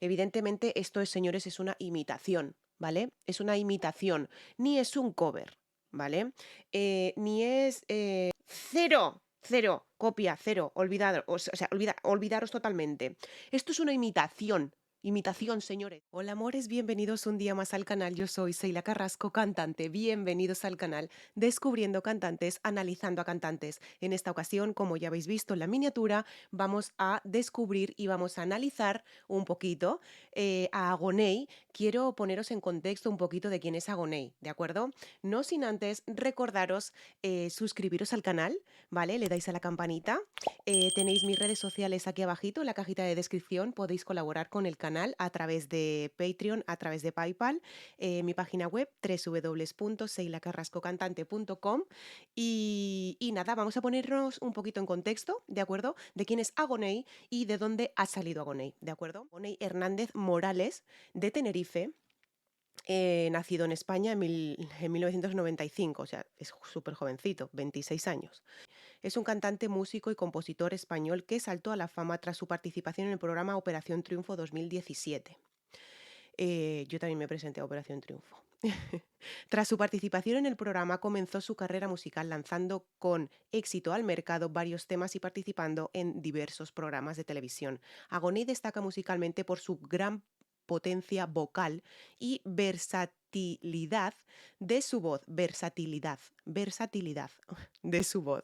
Evidentemente, esto, señores, es una imitación, ¿vale? Es una imitación, ni es un cover, ¿vale? Ni es cero, cero, copia, cero, olvidado, o sea, olvidaros totalmente. Esto es una imitación. Imitación, señores. Hola, amores, bienvenidos un día más al canal. Yo soy Seila Carrasco, cantante. Bienvenidos al canal Descubriendo Cantantes, analizando a cantantes. En esta ocasión, como ya habéis visto en la miniatura, vamos a descubrir y vamos a analizar un poquito a Agoney. Quiero poneros en contexto un poquito de quién es Agoney, ¿de acuerdo? No sin antes recordaros suscribiros al canal, ¿vale? Le dais a la campanita. Tenéis mis redes sociales aquí abajito en la cajita de descripción. Podéis colaborar con el canal a través de Patreon, a través de PayPal, mi página web www.seilacarrascocantante.com y nada, vamos a ponernos un poquito en contexto, ¿de acuerdo? De quién es Agoney y de dónde ha salido Agoney, ¿de acuerdo? Agoney Hernández Morales, de Tenerife, nacido en España en 1995, o sea, es súper jovencito, 26 años. Es un cantante, músico y compositor español que saltó a la fama tras su participación en el programa Operación Triunfo 2017. Yo también me presenté a Operación Triunfo. Tras su participación en el programa comenzó su carrera musical lanzando con éxito al mercado varios temas y participando en diversos programas de televisión. Agoní destaca musicalmente por su gran potencia vocal y versatilidad de su voz. Versatilidad de su voz.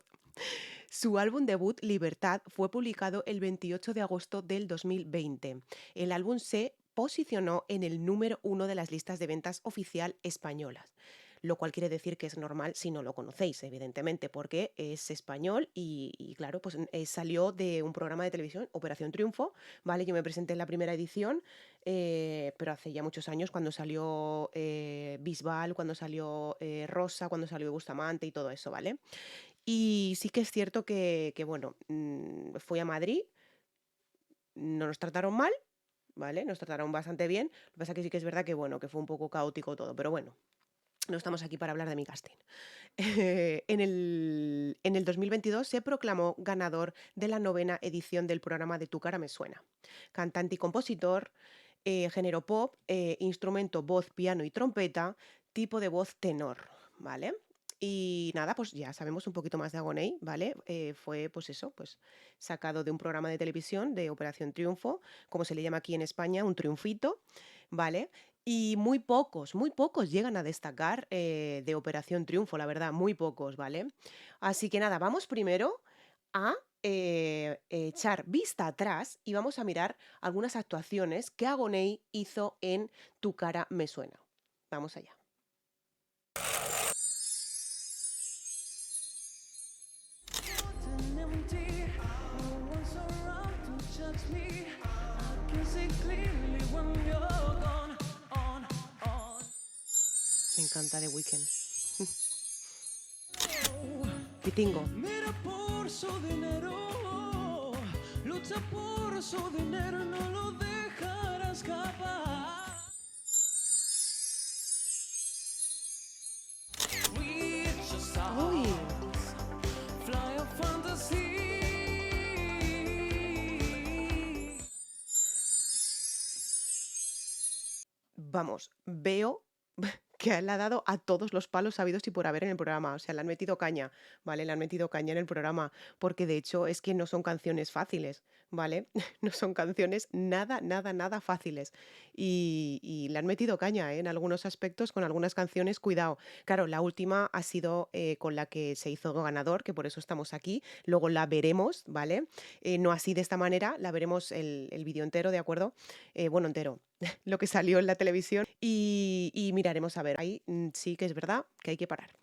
Su álbum debut, Libertad, fue publicado el 28 de agosto del 2020. El álbum se posicionó en el número 1 de las listas de ventas oficial españolas, lo cual quiere decir que es normal si no lo conocéis, evidentemente, porque es español y claro, pues salió de un programa de televisión, Operación Triunfo, ¿vale? Yo me presenté en la primera edición, pero hace ya muchos años, cuando salió Bisbal, cuando salió Rosa, cuando salió Bustamante y todo eso, ¿vale? Y sí que es cierto que bueno, fui a Madrid, no nos trataron mal, ¿vale? Nos trataron bastante bien. Lo que pasa que sí que es verdad que, bueno, que fue un poco caótico todo, pero bueno, no estamos aquí para hablar de mi casting. En el 2022 se proclamó ganador de la 9ª edición del programa de Tu cara me suena. Cantante y compositor, género pop, instrumento voz, piano y trompeta, tipo de voz tenor, ¿vale? Y nada, pues ya sabemos un poquito más de Agoney, ¿vale? Fue, pues eso, pues sacado de un programa de televisión de Operación Triunfo, como se le llama aquí en España, un triunfito, ¿vale? Y muy pocos llegan a destacar de Operación Triunfo, la verdad, muy pocos, ¿vale? Así que nada, vamos primero a echar vista atrás y vamos a mirar algunas actuaciones que Agoney hizo en Tu cara me suena. Vamos allá. Me encanta The Weeknd. Pitingo. Mira por su dinero, lucha por su dinero, no lo dejará escapar. Reach the Uy, stars, fly a fantasy. vamos, veo que le ha dado a todos los palos habidos y por haber en el programa. O sea, le han metido caña, ¿vale? Le han metido caña en el programa, porque de hecho es que no son canciones fáciles, ¿vale? No son canciones nada, nada, nada fáciles. Y le han metido caña, ¿eh? En algunos aspectos, con algunas canciones, cuidado. Claro, la última ha sido con la que se hizo ganador, que por eso estamos aquí. Luego la veremos, ¿vale? No así de esta manera, la veremos el vídeo entero, ¿de acuerdo? Bueno, entero, lo que salió en la televisión y miraremos a ver. Ahí sí que es verdad que hay que parar.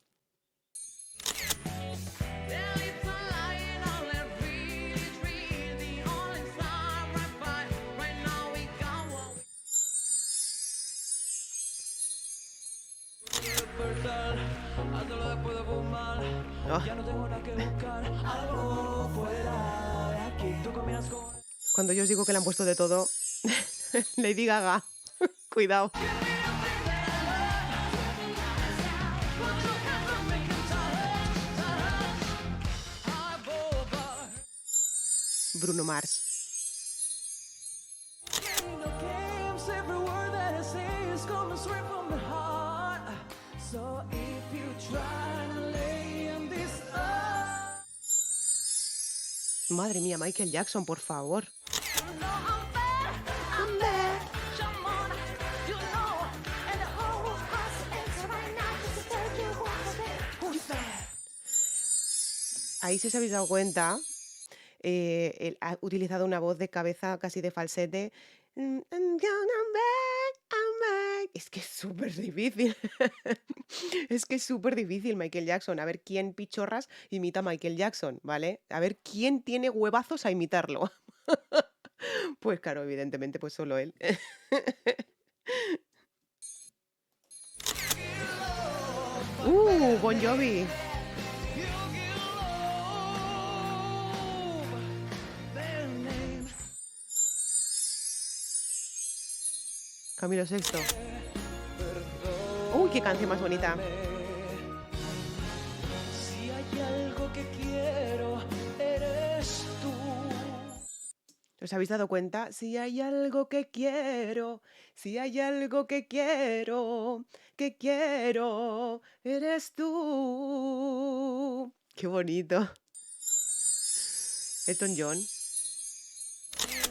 There is a lion on every tree, the only star right by, right now we go. Despertar, hasta lo después de fumar. Ah, Ya no tengo nada que buscar, algo fuera de aquí. Tú caminas con. cuando yo os digo que le han puesto de todo, Lady Gaga, cuidado. Bruno Mars. Madre mía, Michael Jackson, por favor. You know I'm bad, I'm bad. Shamona, you know, and the whole house is right now just to tell you who's bad. Ahí, si os habéis dado cuenta, él ha utilizado una voz de cabeza casi de falsete. I'm back, I'm back. Es que es súper difícil. Es que es súper difícil, Michael Jackson. A ver quién pichorras imita a Michael Jackson, ¿vale? A ver quién tiene huevazos a imitarlo. Pues claro, evidentemente, pues solo él. Bon Jovi. You give love their name. Camilo Sexto. Uy, qué canción más bonita. Si hay algo que quiero, eres tú. ¿Os habéis dado cuenta? Si hay algo que quiero, si hay algo que quiero, eres tú. Qué bonito. Elton John.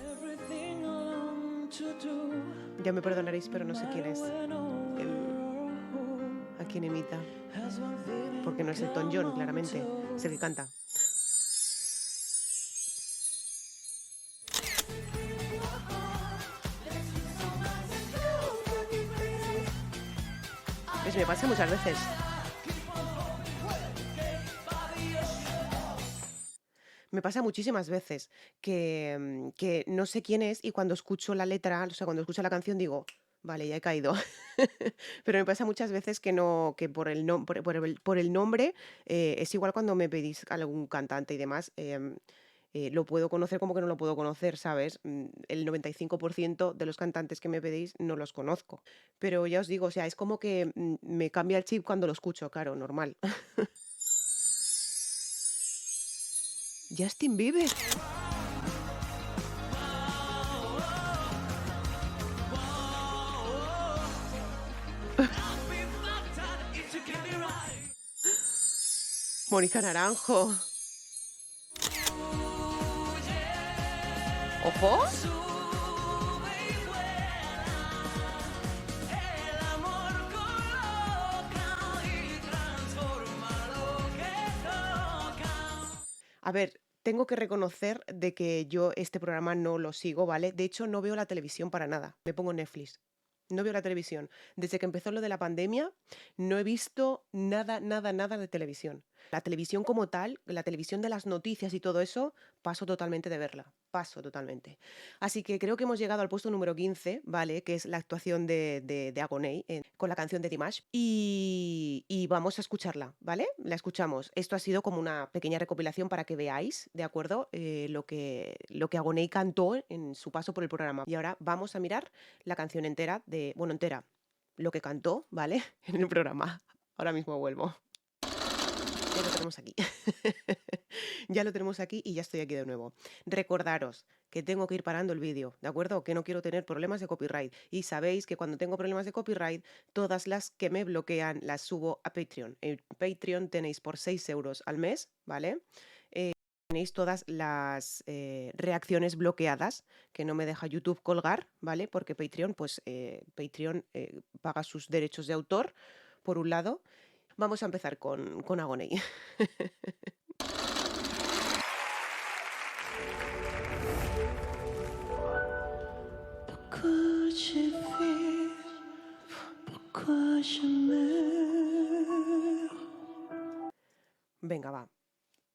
Everything I long to do. Ya me perdonaréis, pero no sé quién es. When ¿A quién imita? has one feeling Porque no es Elton John, claramente. Es el que canta. Pues me pasa muchas veces. Me pasa muchísimas veces que no sé quién es y cuando escucho la letra, o sea, cuando escucho la canción digo, vale, ya he caído. Pero me pasa muchas veces que no, que por el nombre es igual cuando me pedís algún cantante y demás. Lo puedo conocer como que no lo puedo conocer, ¿sabes? El 95% de los cantantes que me pedís no los conozco. Pero ya os digo, o sea, es como que me cambia el chip cuando lo escucho, claro, normal. Justin Bieber. Mónica Naranjo. Ojo. el amor coloca y transforma lo que toca. A ver, tengo que reconocer de que yo este programa no lo sigo, ¿vale? De hecho, no veo la televisión para nada. Me pongo Netflix. No veo la televisión. Desde que empezó lo de la pandemia, no he visto nada, nada, nada de televisión. La televisión como tal, la televisión de las noticias y todo eso, paso totalmente de verla. Paso totalmente. Así que creo que hemos llegado al puesto número 15, ¿vale? Que es la actuación de Agoney con la canción de Dimash. Y vamos a escucharla, ¿vale? La escuchamos. Esto ha sido como una pequeña recopilación para que veáis, ¿de acuerdo? Lo que Agoney cantó en su paso por el programa. Y ahora vamos a mirar la canción entera bueno, entera, lo que cantó, ¿vale? En el programa. Ahora mismo vuelvo. Ya lo tenemos aquí. Ya lo tenemos aquí y ya estoy aquí de nuevo. Recordaros que tengo que ir parando el vídeo, ¿de acuerdo? Que no quiero tener problemas de copyright. Y sabéis que cuando tengo problemas de copyright, todas las que me bloquean las subo a Patreon. En Patreon tenéis por 6 euros al mes, ¿vale? Tenéis todas las reacciones bloqueadas que no me deja YouTube colgar, ¿vale? Porque Patreon, pues Patreon paga sus derechos de autor, por un lado. Vamos a empezar con Agoney. Pourquoi je vis, pourquoi je meurs. Venga, va.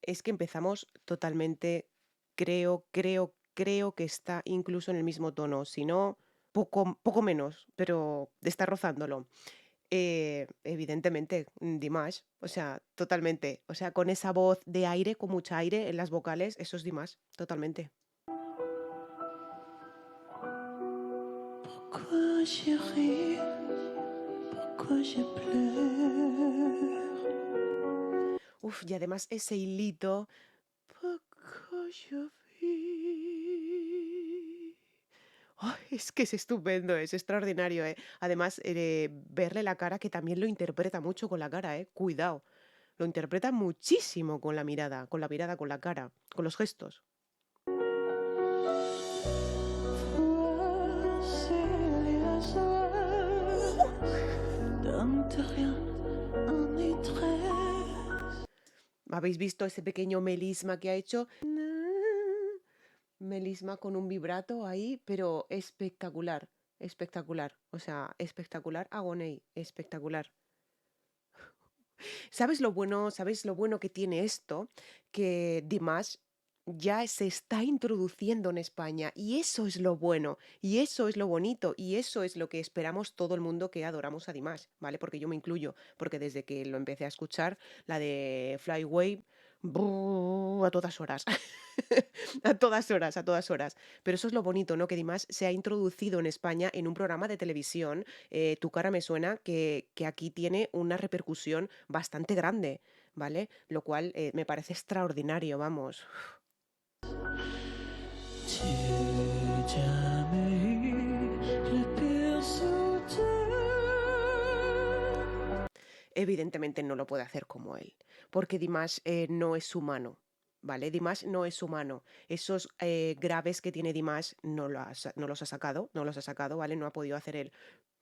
Es que empezamos totalmente, creo que está incluso en el mismo tono, si no, poco menos, pero está rozándolo. Evidentemente, Dimash, o sea, totalmente. O sea, con esa voz de aire, con mucha aire en las vocales, eso es Dimash, totalmente. Pourquoi je ris, pourquoi je pleure. Uf, y además ese hilito. Pourquoi je vis. Ay, es que es estupendo, es extraordinario, ¿eh? Además, verle la cara, que también lo interpreta mucho con la cara, ¿eh? Cuidado. Lo interpreta muchísimo con la mirada, con la cara, con los gestos. ¿Habéis visto ese pequeño melisma que ha hecho? Melisma con un vibrato ahí, pero espectacular, espectacular. O sea, espectacular Agoney, espectacular. ¿Sabes lo bueno que tiene esto? Que Dimash ya se está introduciendo en España y eso es lo bueno, y eso es lo bonito, y eso es lo que esperamos todo el mundo que adoramos a Dimash, ¿vale? Porque yo me incluyo, porque desde que lo empecé a escuchar, la de Flyway, a todas horas, a todas horas, a todas horas. Pero eso es lo bonito, ¿no? Que Dimash se ha introducido en España en un programa de televisión, Tu cara me suena, que aquí tiene una repercusión bastante grande, ¿vale? Lo cual me parece extraordinario, vamos. Evidentemente no lo puede hacer como él, porque Dimash no es humano, ¿vale? Dimash no es humano. Esos graves que tiene Dimash no los ha sacado, no los ha sacado, ¿vale? No ha podido hacer el...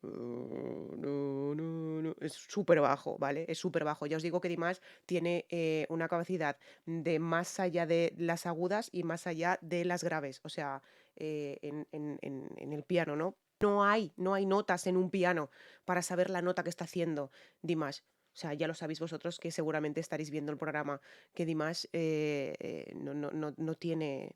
No, no, no. Es súper bajo, ¿vale? Es súper bajo. Ya os digo que Dimash tiene una capacidad de más allá de las agudas y más allá de las graves, o sea, en el piano, ¿no? No hay notas en un piano para saber la nota que está haciendo Dimash. O sea, ya lo sabéis vosotros que seguramente estaréis viendo el programa, que Dimash no tiene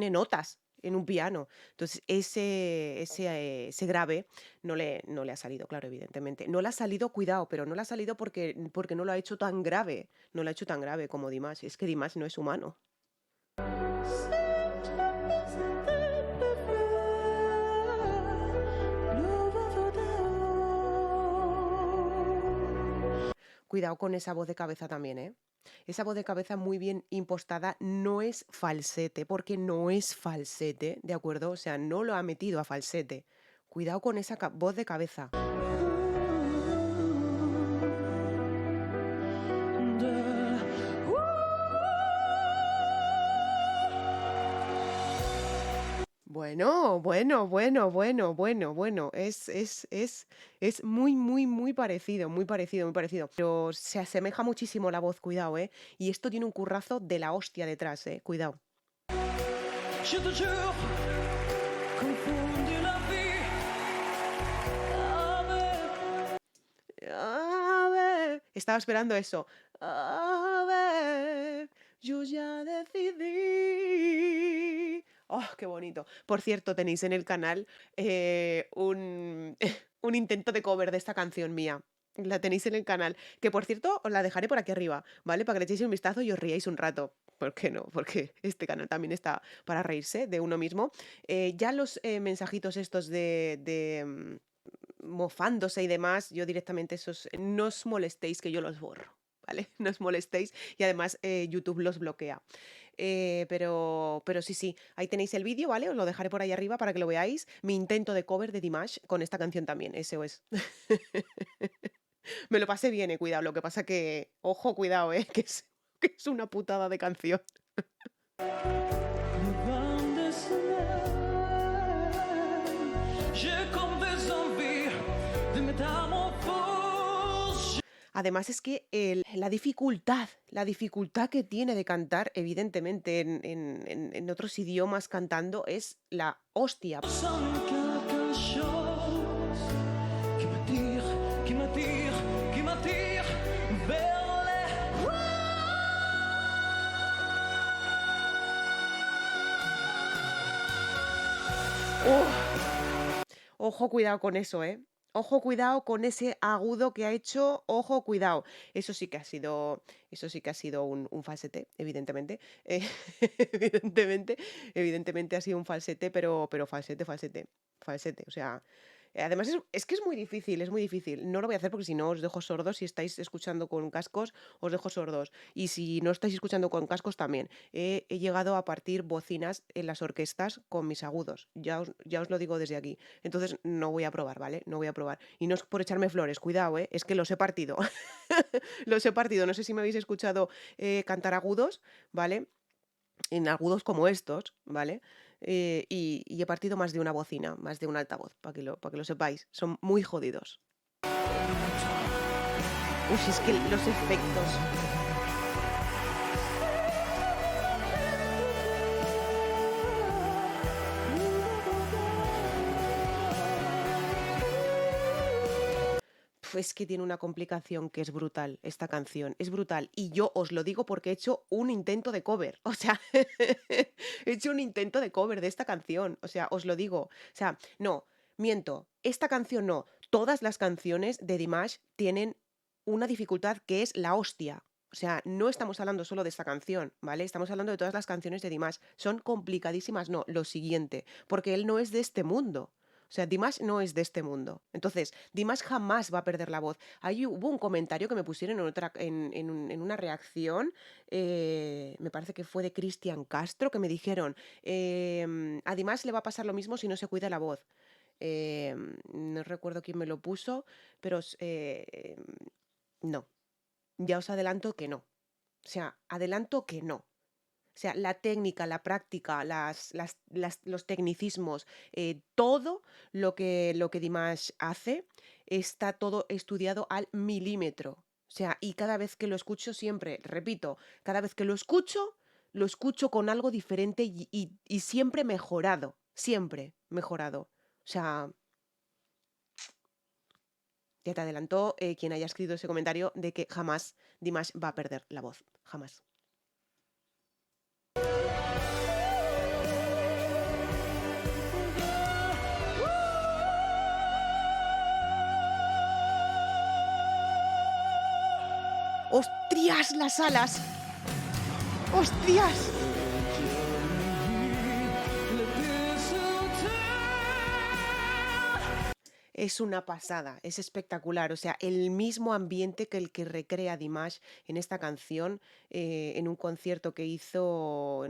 notas en un piano. Entonces, ese grave no le ha salido, claro, evidentemente. No le ha salido, cuidado, pero no le ha salido porque no lo ha hecho tan grave. No lo ha hecho tan grave como Dimash. Es que Dimash no es humano. Cuidado con esa voz de cabeza también, ¿eh? Esa voz de cabeza muy bien impostada no es falsete, porque no es falsete, ¿de acuerdo? O sea, no lo ha metido a falsete. Cuidado con esa voz de cabeza. Bueno, bueno, bueno, bueno, bueno, bueno. Es muy, muy, muy parecido, muy parecido, muy parecido. Pero se asemeja muchísimo la voz, cuidado, ¿eh? Y esto tiene un currazo de la hostia detrás, ¿eh? Cuidado. Je te jure, confondu la vie A ver, estaba esperando eso. A ver, yo ya decidí. Oh, qué bonito. Por cierto, tenéis en el canal un, un intento de cover de esta canción mía. La tenéis en el canal. Que por cierto, os la dejaré por aquí arriba, ¿vale? Para que le echéis un vistazo y os riáis un rato. ¿Por qué no? Porque este canal también está para reírse de uno mismo. Ya los mensajitos estos de mofándose y demás, yo directamente esos, no os molestéis que yo los borro, ¿vale? No os molestéis y además YouTube los bloquea. Pero sí, sí, ahí tenéis el vídeo, ¿vale? Os lo dejaré por ahí arriba para que lo veáis. Mi intento de cover de Dimash con esta canción también, SOS. Me lo pasé bien, cuidado. Lo que pasa que, ojo, cuidado, que es una putada de canción. J'ai comme des envies de métamorphose. Además es que la dificultad que tiene de cantar, evidentemente, en otros idiomas cantando, es la hostia. Je sens quelque chose qui m'attire, qui m'attire, qui m'attire vers les... Ojo, cuidado con eso, ¿eh? Ojo, cuidado con ese agudo que ha hecho. Ojo, cuidado. Eso sí que ha sido un falsete, evidentemente. Evidentemente ha sido un falsete, pero falsete, falsete, falsete. O sea, además es que es muy difícil, es muy difícil. No lo voy a hacer porque si no os dejo sordos. Si estáis escuchando con cascos, os dejo sordos. Y si no estáis escuchando con cascos, también. He llegado a partir bocinas en las orquestas con mis agudos. Ya os lo digo desde aquí. Entonces no voy a probar, ¿vale? No voy a probar. Y no es por echarme flores, cuidado, ¿eh? Es que los he partido. Los he partido. No sé si me habéis escuchado cantar agudos, ¿vale? En agudos como estos, ¿vale? Y he partido más de una bocina, más de un altavoz, para que lo sepáis. Son muy jodidos. Uy, es que los efectos. es que tiene una complicación que es brutal, esta canción, es brutal. Y yo os lo digo porque he hecho un intento de cover, o sea, he hecho un intento de cover de esta canción, o sea, os lo digo. O sea, no, miento, esta canción no, todas las canciones de Dimash tienen una dificultad que es la hostia. O sea, no estamos hablando solo de esta canción, ¿vale? Estamos hablando de todas las canciones de Dimash. Son complicadísimas, no, lo siguiente, porque él no es de este mundo. O sea, Dimash no es de este mundo. Entonces, Dimash jamás va a perder la voz. Ahí hubo un comentario que me pusieron en una reacción, me parece que fue de Cristian Castro, que me dijeron, a Dimash le va a pasar lo mismo si no se cuida la voz. No recuerdo quién me lo puso, pero no, ya os adelanto que no. O sea, adelanto que no. O sea, la técnica, la práctica, los tecnicismos, todo lo que Dimash hace está todo estudiado al milímetro. O sea, y cada vez que lo escucho siempre, repito, cada vez que lo escucho con algo diferente y siempre mejorado, siempre mejorado. O sea, ya te adelantó quien haya escrito ese comentario de que jamás Dimash va a perder la voz, jamás. ¡Hostias, las alas! ¡Hostias! Es una pasada, es espectacular. O sea, el mismo ambiente que el que recrea Dimash en esta canción, en un concierto que hizo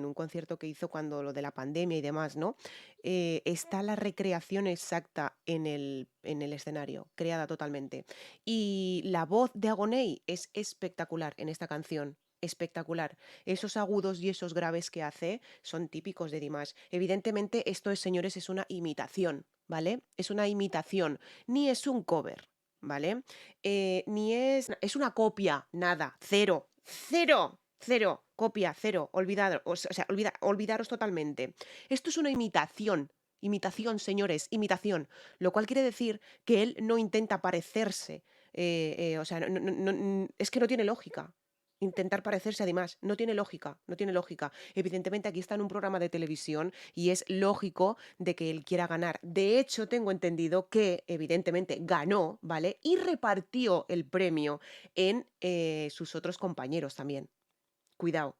cuando lo de la pandemia y demás, ¿no? Está la recreación exacta en el escenario, creada totalmente. Y la voz de Agoney es espectacular en esta canción. Espectacular. Esos agudos y esos graves que hace son típicos de Dimash. Evidentemente, esto es, señores, es una imitación, ¿vale? Es una imitación, ni es un cover, ¿vale? Ni es una copia, nada, cero, cero, cero, copia, cero, olvidaros totalmente. Esto es una imitación. Imitación, señores, imitación. Lo cual quiere decir que él no intenta parecerse. O sea, es que no tiene lógica. Intentar parecerse además, no tiene lógica, no tiene lógica. Evidentemente aquí está en un programa de televisión y es lógico de que él quiera ganar. De hecho, tengo entendido que evidentemente ganó, ¿vale? Y repartió el premio en sus otros compañeros también. Cuidado.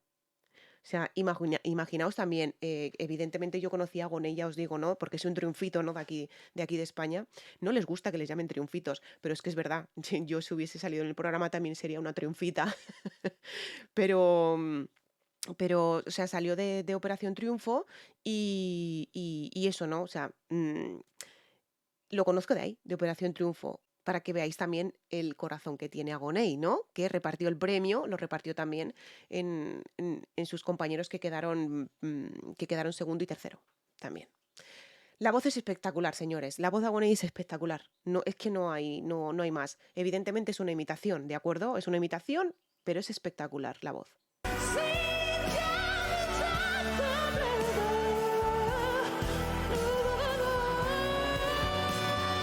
O sea, imaginaos también, evidentemente yo conocí a Gonei, ya os digo, ¿no? Porque es un triunfito, ¿no? De aquí de España. No les gusta que les llamen triunfitos, pero es que es verdad. Yo si hubiese salido en el programa también sería una triunfita. Pero, o sea, salió de Operación Triunfo y eso, ¿no? O sea, lo conozco de ahí, de Operación Triunfo, para que veáis también el corazón que tiene Agoney, ¿no? Que repartió el premio, lo repartió también en sus compañeros que quedaron segundo y tercero, también. La voz es espectacular, señores. La voz de Agoney es espectacular. No, es que no hay más. Evidentemente es una imitación, ¿de acuerdo? Es una imitación, pero es espectacular la voz.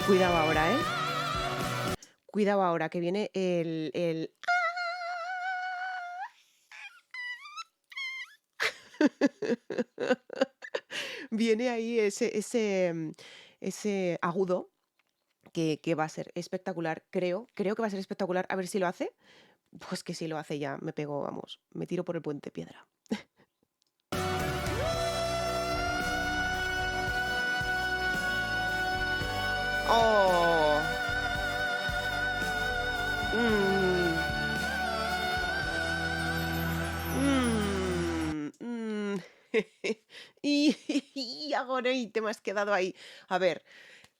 Cuidado ahora, ¿eh? Cuidado ahora, que viene el... Viene ahí ese agudo que va a ser espectacular, creo que va a ser espectacular. A ver si lo hace. Pues que si lo hace ya, me pego, vamos, me tiro por el puente piedra. ¡Oh! Mm, mm. Y Agoney, te me has quedado ahí. A ver,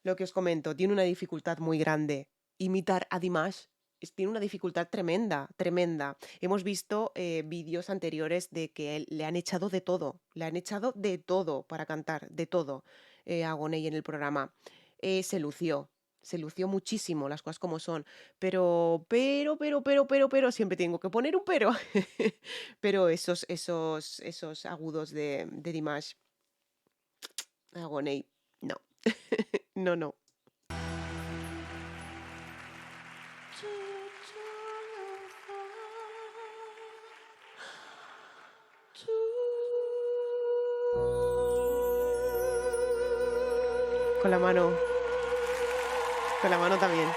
lo que os comento, tiene una dificultad muy grande. Imitar a Dimash tiene una dificultad tremenda, tremenda. Hemos visto vídeos anteriores de que le han echado de todo, le han echado de todo para cantar, de todo, a Gonei en el programa. Se lució muchísimo, las cosas como son, pero, siempre tengo que poner un pero. Pero esos agudos de Dimash, a Gonei, no, no, no. Con la mano. Con la mano también.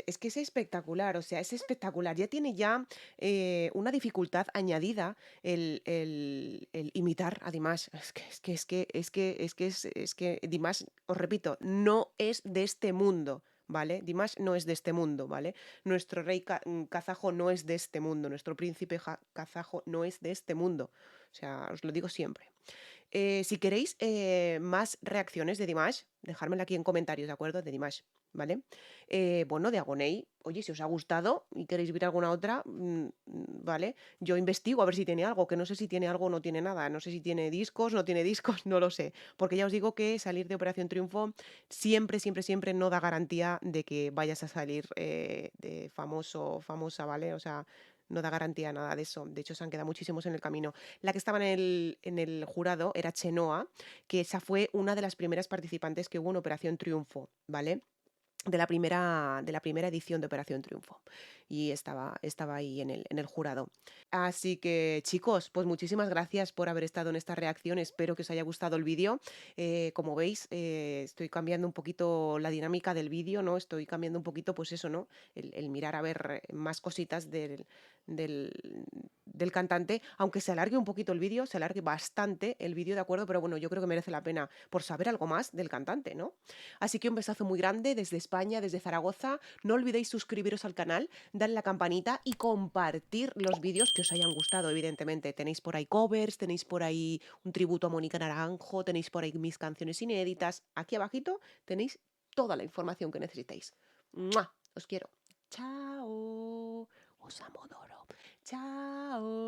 Es que es espectacular, o sea, es espectacular. Ya tiene ya una dificultad añadida el imitar a Dimash. Es que Dimash, os repito, no es de este mundo, ¿vale? Dimash no es de este mundo, ¿vale? Nuestro rey kazajo no es de este mundo, nuestro príncipe kazajo no es de este mundo. O sea, os lo digo siempre. Si queréis más reacciones de Dimash, dejármela aquí en comentarios, ¿de acuerdo? De Dimash, ¿vale? Bueno, de Agoney, oye, si os ha gustado y queréis ver alguna otra, ¿vale? Yo investigo a ver si tiene algo, que no sé si tiene algo o no tiene nada, no sé si tiene discos, no tiene discos, no lo sé, porque ya os digo que salir de Operación Triunfo siempre, siempre, siempre no da garantía de que vayas a salir de famoso, famosa, ¿vale? O sea, no da garantía nada de eso. De hecho, se han quedado muchísimos en el camino. La que estaba en el jurado era Chenoa, que esa fue una de las primeras participantes que hubo en Operación Triunfo, ¿vale? De la primera edición de Operación Triunfo. Y estaba ahí en el jurado. Así que, chicos, pues muchísimas gracias por haber estado en esta reacción. Espero que os haya gustado el vídeo. Como veis, estoy cambiando un poquito la dinámica del vídeo, ¿no? Estoy cambiando un poquito, pues eso, ¿no? El mirar a ver más cositas del, del cantante, aunque se alargue un poquito el vídeo, se alargue bastante el vídeo, ¿de acuerdo? Pero bueno, yo creo que merece la pena por saber algo más del cantante, ¿no? Así que un besazo muy grande desde España, desde Zaragoza. No olvidéis suscribiros al canal, darle a la campanita y compartir los vídeos que os hayan gustado, evidentemente. Tenéis por ahí covers, tenéis por ahí un tributo a Mónica Naranjo, tenéis por ahí mis canciones inéditas. Aquí abajito tenéis toda la información que necesitéis. ¡Mua! Os quiero. Chao. Os amo, Doro. Chao.